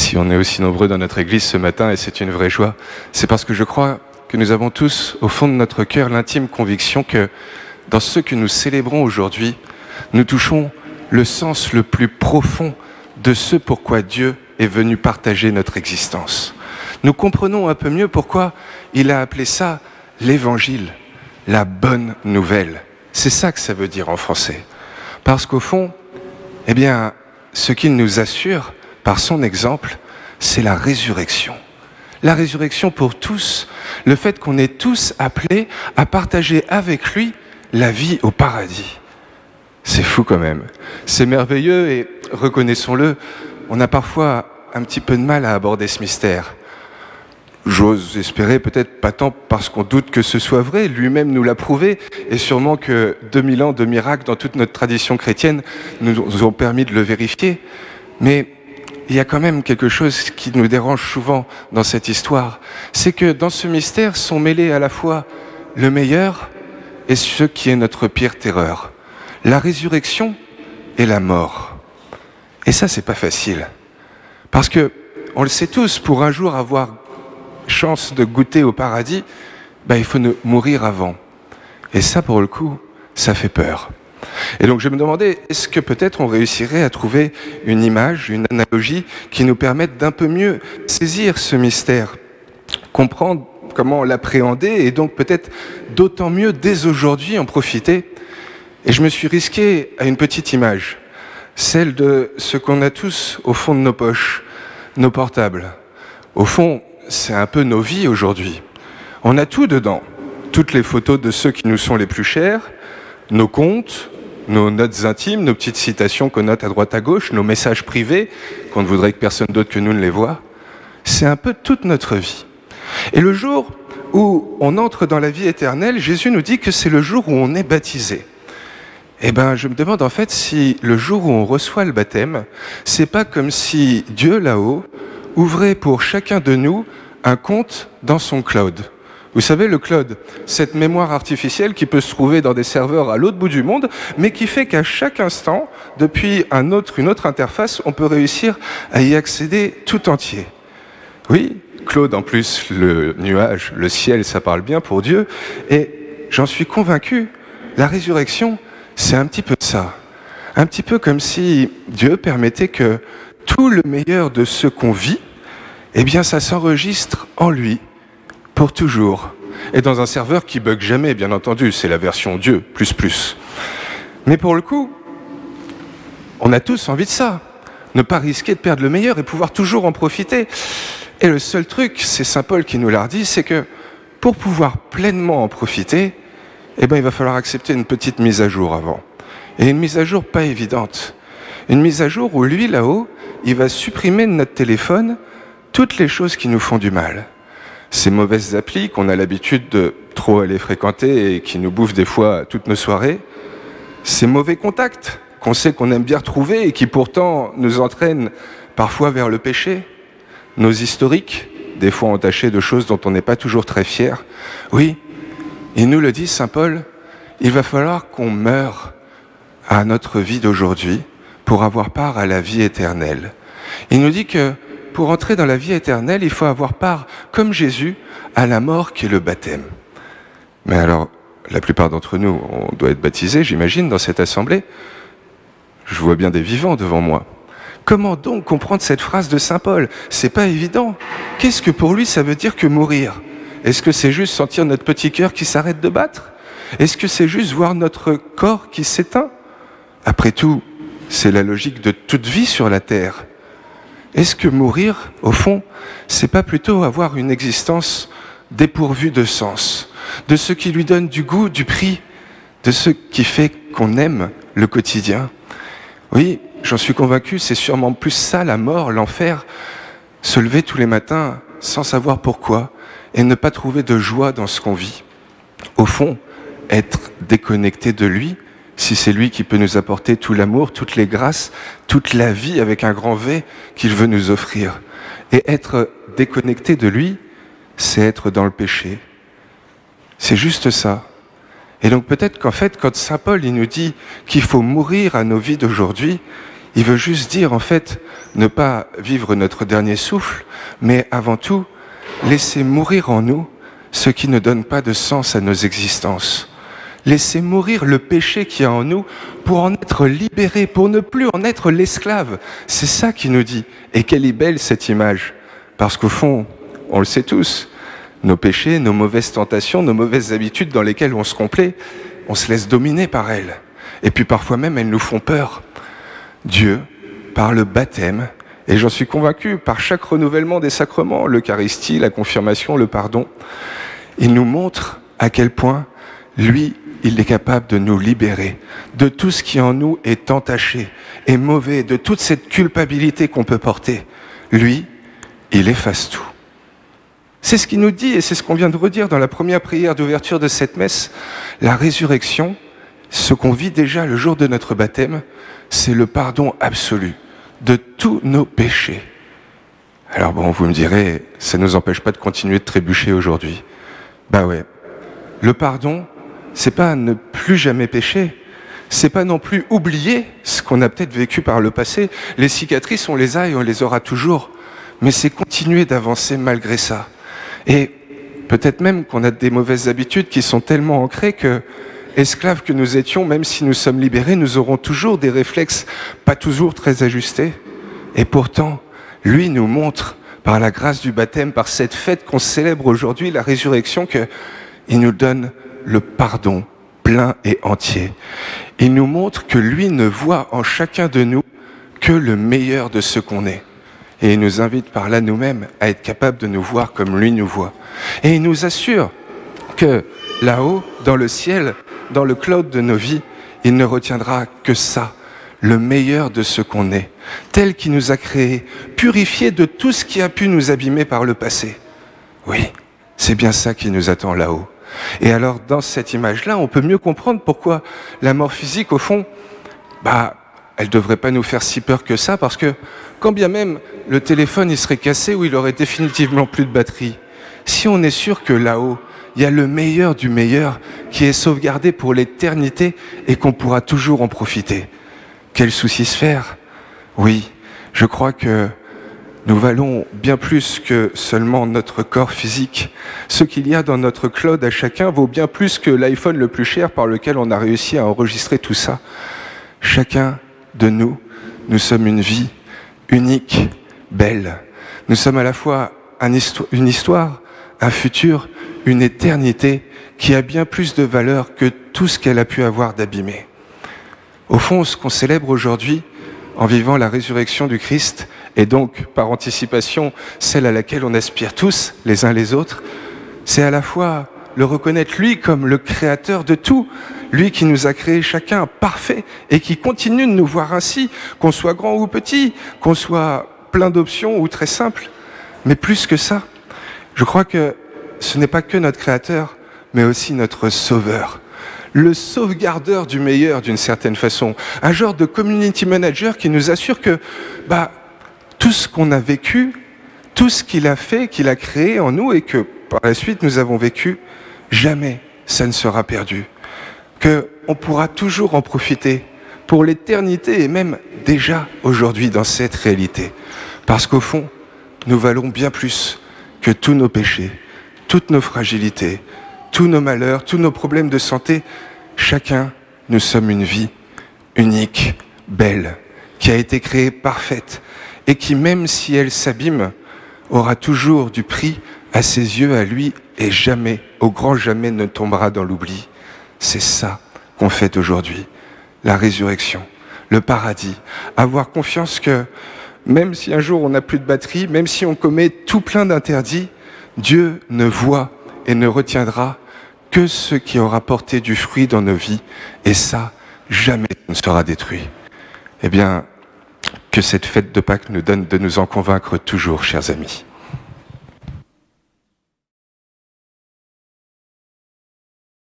Si on est aussi nombreux dans notre église ce matin, et c'est une vraie joie, c'est parce que je crois que nous avons tous, au fond de notre cœur, l'intime conviction que dans ce que nous célébrons aujourd'hui, nous touchons le sens le plus profond de ce pourquoi Dieu est venu partager notre existence. Nous comprenons un peu mieux pourquoi il a appelé ça l'évangile, la bonne nouvelle. C'est ça que ça veut dire en français. Parce qu'au fond, eh bien, ce qu'il nous assure, par son exemple, c'est la résurrection. La résurrection pour tous, le fait qu'on est tous appelés à partager avec lui la vie au paradis. C'est fou quand même. C'est merveilleux et reconnaissons-le, on a parfois un petit peu de mal à aborder ce mystère. J'ose espérer, peut-être pas tant parce qu'on doute que ce soit vrai, lui-même nous l'a prouvé, et sûrement que 2000 ans de miracles dans toute notre tradition chrétienne nous ont permis de le vérifier. Mais il y a quand même quelque chose qui nous dérange souvent dans cette histoire. C'est que dans ce mystère sont mêlés à la fois le meilleur et ce qui est notre pire terreur. La résurrection et la mort. Et ça, c'est pas facile. Parce que, on le sait tous, pour un jour avoir chance de goûter au paradis, il faut mourir avant. Et ça, pour le coup, ça fait peur. Et donc je me demandais, est-ce que peut-être on réussirait à trouver une image, une analogie qui nous permette d'un peu mieux saisir ce mystère, comprendre comment l'appréhender et donc peut-être d'autant mieux dès aujourd'hui en profiter. Et je me suis risqué à une petite image, celle de ce qu'on a tous au fond de nos poches, nos portables. Au fond, c'est un peu nos vies aujourd'hui. On a tout dedans, toutes les photos de ceux qui nous sont les plus chers, nos comptes, nos notes intimes, nos petites citations qu'on note à droite à gauche, nos messages privés, qu'on ne voudrait que personne d'autre que nous ne les voit. C'est un peu toute notre vie. Et le jour où on entre dans la vie éternelle, Jésus nous dit que c'est le jour où on est baptisé. Eh bien, je me demande en fait si le jour où on reçoit le baptême, c'est pas comme si Dieu là-haut ouvrait pour chacun de nous un compte dans son cloud. Vous savez, le cloud, cette mémoire artificielle qui peut se trouver dans des serveurs à l'autre bout du monde, mais qui fait qu'à chaque instant, depuis une autre interface, on peut réussir à y accéder tout entier. Oui, Claude, en plus, le nuage, le ciel, ça parle bien pour Dieu, et j'en suis convaincu, la résurrection, c'est un petit peu ça. Un petit peu comme si Dieu permettait que tout le meilleur de ce qu'on vit, eh bien, ça s'enregistre en lui, pour toujours. Et dans un serveur qui bug jamais, bien entendu, c'est la version Dieu, plus. Mais pour le coup, on a tous envie de ça. Ne pas risquer de perdre le meilleur et pouvoir toujours en profiter. Et le seul truc, c'est Saint Paul qui nous l'a redit, c'est que pour pouvoir pleinement en profiter, eh ben, il va falloir accepter une petite mise à jour avant. Et une mise à jour pas évidente. Une mise à jour où lui, là-haut, il va supprimer de notre téléphone toutes les choses qui nous font du mal. Ces mauvaises applis qu'on a l'habitude de trop aller fréquenter et qui nous bouffent des fois toutes nos soirées. Ces mauvais contacts qu'on sait qu'on aime bien retrouver et qui pourtant nous entraînent parfois vers le péché. Nos historiques, des fois entachés de choses dont on n'est pas toujours très fier. Oui, il nous le dit, Saint Paul, il va falloir qu'on meure à notre vie d'aujourd'hui pour avoir part à la vie éternelle. Il nous dit que pour entrer dans la vie éternelle, il faut avoir part, comme Jésus, à la mort qui est le baptême. Mais alors, la plupart d'entre nous, on doit être baptisés, j'imagine, dans cette assemblée. Je vois bien des vivants devant moi. Comment donc comprendre cette phrase de Saint Paul? C'est pas évident. Qu'est-ce que pour lui ça veut dire que mourir? Est-ce que c'est juste sentir notre petit cœur qui s'arrête de battre? Est-ce que c'est juste voir notre corps qui s'éteint? Après tout, c'est la logique de toute vie sur la terre. Est-ce que mourir, au fond, c'est pas plutôt avoir une existence dépourvue de sens, de ce qui lui donne du goût, du prix, de ce qui fait qu'on aime le quotidien? Oui, j'en suis convaincu, c'est sûrement plus ça la mort, l'enfer, se lever tous les matins sans savoir pourquoi et ne pas trouver de joie dans ce qu'on vit. Au fond, être déconnecté de lui, si c'est lui qui peut nous apporter tout l'amour, toutes les grâces, toute la vie avec un grand V qu'il veut nous offrir. Et être déconnecté de lui, c'est être dans le péché. C'est juste ça. Et donc peut-être qu'en fait, quand Saint Paul il nous dit qu'il faut mourir à nos vies d'aujourd'hui, Il veut juste dire, en fait, ne pas vivre notre dernier souffle, mais avant tout, laisser mourir en nous ce qui ne donne pas de sens à nos existences. Laisser mourir le péché qui est en nous pour en être libéré, pour ne plus en être l'esclave. C'est ça qu'il nous dit. Et quelle est belle cette image. Parce qu'au fond, on le sait tous, nos péchés, nos mauvaises tentations, nos mauvaises habitudes dans lesquelles on se complaît, on se laisse dominer par elles. Et puis parfois même, elles nous font peur. Dieu, par le baptême, et j'en suis convaincu, par chaque renouvellement des sacrements, l'Eucharistie, la confirmation, le pardon, il nous montre à quel point, lui, il est capable de nous libérer de tout ce qui en nous est entaché, est mauvais, de toute cette culpabilité qu'on peut porter. Lui, il efface tout. C'est ce qu'il nous dit et c'est ce qu'on vient de redire dans la première prière d'ouverture de cette messe. La résurrection, ce qu'on vit déjà le jour de notre baptême, c'est le pardon absolu de tous nos péchés. Alors bon, vous me direz, ça ne nous empêche pas de continuer de trébucher aujourd'hui. Bah ouais, le pardon, c'est pas ne plus jamais pécher, c'est pas non plus oublier ce qu'on a peut-être vécu par le passé. Les cicatrices, on les a et on les aura toujours, mais c'est continuer d'avancer malgré ça. Et peut-être même qu'on a des mauvaises habitudes qui sont tellement ancrées que, esclaves que nous étions, même si nous sommes libérés, nous aurons toujours des réflexes pas toujours très ajustés. Et pourtant, lui nous montre, par la grâce du baptême, par cette fête qu'on célèbre aujourd'hui, la résurrection, qu'il nous donne le pardon plein et entier. Il nous montre que lui ne voit en chacun de nous que le meilleur de ce qu'on est. Et il nous invite par là nous-mêmes à être capables de nous voir comme lui nous voit. Et il nous assure que là-haut, dans le ciel, dans le cloud de nos vies, il ne retiendra que ça, le meilleur de ce qu'on est, tel qu'il nous a créés, purifiés de tout ce qui a pu nous abîmer par le passé. Oui, c'est bien ça qui nous attend là-haut. Et alors, dans cette image-là, on peut mieux comprendre pourquoi la mort physique, au fond, elle ne devrait pas nous faire si peur que ça, parce que quand bien même le téléphone il serait cassé ou il aurait définitivement plus de batterie, si on est sûr que là-haut, il y a le meilleur du meilleur qui est sauvegardé pour l'éternité et qu'on pourra toujours en profiter. Quel souci se faire? Oui, je crois que nous valons bien plus que seulement notre corps physique. Ce qu'il y a dans notre cloud à chacun vaut bien plus que l'iPhone le plus cher par lequel on a réussi à enregistrer tout ça. Chacun de nous, nous sommes une vie unique, belle. Nous sommes à la fois une histoire, un futur, une éternité qui a bien plus de valeur que tout ce qu'elle a pu avoir d'abîmé. Au fond, ce qu'on célèbre aujourd'hui, en vivant la résurrection du Christ, et donc par anticipation celle à laquelle on aspire tous, les uns les autres, c'est à la fois le reconnaître lui comme le créateur de tout, lui qui nous a créés chacun parfait et qui continue de nous voir ainsi, qu'on soit grand ou petit, qu'on soit plein d'options ou très simple. Mais plus que ça, je crois que ce n'est pas que notre créateur, mais aussi notre sauveur. Le sauvegardeur du meilleur d'une certaine façon. Un genre de community manager qui nous assure que tout ce qu'on a vécu, tout ce qu'il a fait, qu'il a créé en nous et que par la suite nous avons vécu, jamais ça ne sera perdu. Qu'on pourra toujours en profiter pour l'éternité et même déjà aujourd'hui dans cette réalité. Parce qu'au fond, nous valons bien plus que tous nos péchés, toutes nos fragilités, tous nos malheurs, tous nos problèmes de santé. Chacun, nous sommes une vie unique, belle, qui a été créée parfaite et qui, même si elle s'abîme, aura toujours du prix à ses yeux, à lui, et jamais, au grand jamais, ne tombera dans l'oubli. C'est ça qu'on fête aujourd'hui, la résurrection, le paradis. Avoir confiance que, même si un jour on n'a plus de batterie, même si on commet tout plein d'interdits, Dieu ne voit et ne retiendra que ce qui aura porté du fruit dans nos vies, et ça, jamais ne sera détruit. Eh bien, que cette fête de Pâques nous donne de nous en convaincre toujours, chers amis.